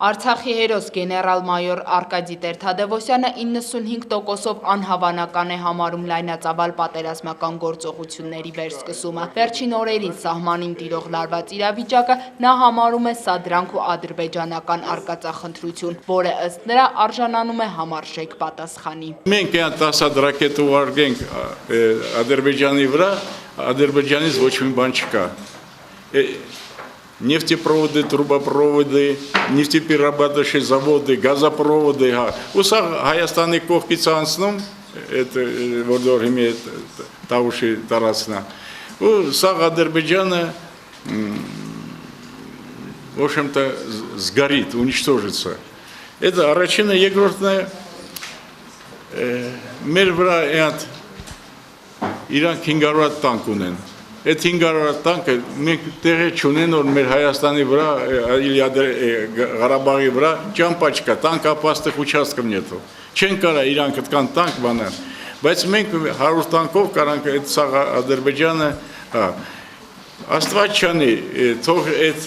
Արցախի հերոս գեներալ-մայոր Արկադի Տեր-Թադևոսյանը 95%-ով անհավանական է համարում լայնածավալ պատերազմական գործողությունների վերսկսումը։ Վերջին օրերին սահմանին տիրող լարված իրավիճակը նա համարում է սադրանք ու ադրբեջանական արկածախնդրություն, որը ըստ նրա արժանանում է համարժեք պատասխանի։ Մենք այն 10 ռակետ ուղարկենք Ադրբեջանի վրա, Ադրբեջանից ոչ մի բան չկա։ Нефтепроводы, трубопроводы, нефтеперерабатывающие заводы, газопроводы, ու սա Հայաստանի կողքից անցնում, это որ имеет Տավուշի տարածքն, ու սա Ադրբեջանը в общем-то сгорит, уничтожится. Это առաջինը, երկրորդն է մեր վրա այդ իրանք 500 տանկ ունեն։ Այդ 500 տանկը մենք տեղի չունեն, որ մեր Հայաստանի վրա, Ղարաբաղի վրա ճամփա չկա, տանկապաստեղ участков нету։ Չեն կարա իրանք այդքան տանկ բանան, բայց մենք 100 տանկով կարանք այդ սաղ Ադրբեջանը, Աստված չանի, թող այդ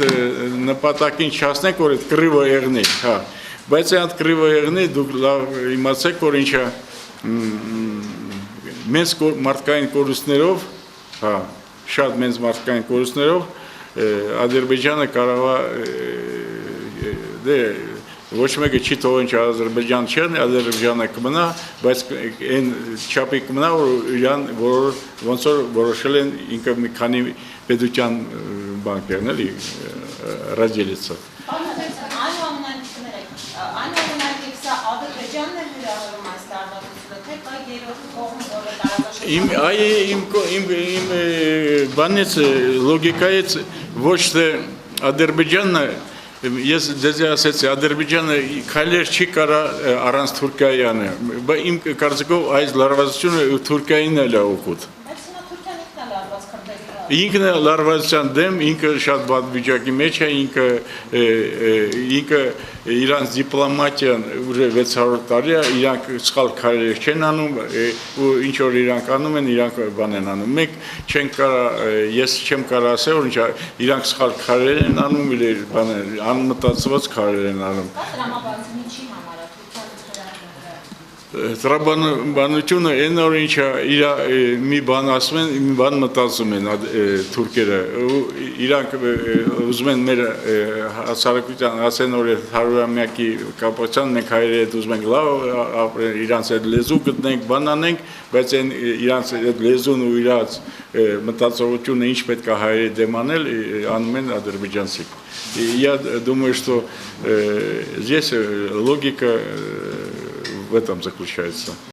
նպատակին չհասնենք, որ այդ կռիվը եղնի, բայց այդ կռիվը եղնի, դուք լավ իմացեք, որ ինչա մեծ մարդկային կորուստներով, շատ մեծ մարդկային կորուստներով Ադրբեջանը կարող է ոչ մեկը չի թողին չէ Ադրբեջան չեն, Ադրբեջանը կմնա, բայց այն չափի կմնա, որ իրան ոնց որ որոշել են ինքը մի քանի պետության բանկերն էլի разделиться։ Իմ բանից լոգիկայից ոչ թե Ադրբեջանը, ես ձեզ ասեցի, Ադրբեջանը քայլեր չի կարա առանց Թուրքիայի անել, բայց իմ կարծիքով այս լարվածությունը Թուրքիային էլ է օգուտ։ Ինքն է լարվածության դեմ, ինքը շատ վատ վիճակի մեջ է, ինքը իրանց դիպլոմատիան ուժը 600 տարի է, իրանք սխալ քայլեր չեն անում, ու ինչ որ իրանք անում են, իրանք բան են անում։ Մենք չենք կարա, ես չեմ կարա ասել, որ ինչա իրանք սխալ քայլեր են անում, անմտածված քայլեր են անում։ Տրամաբանությունը այն որ ինչա իր մի բան ասում են, մի բան մտածում են թուրքերը, իրանք ուզում են մեր հասարակության ասեն որ 100-ամյակի կապակցությամբ մենք հայերերի հետ ուզում ենք լավ իրանց այդ լեզու գտնենք, բան անենք, բայց այն իրանց այդ լեզուն ու իրանց մտածողությունը ինչ պետք է հայերի դեմ անել, անում են ադրբեջանցի։ Я думаю, что здесь логика в этом заключается.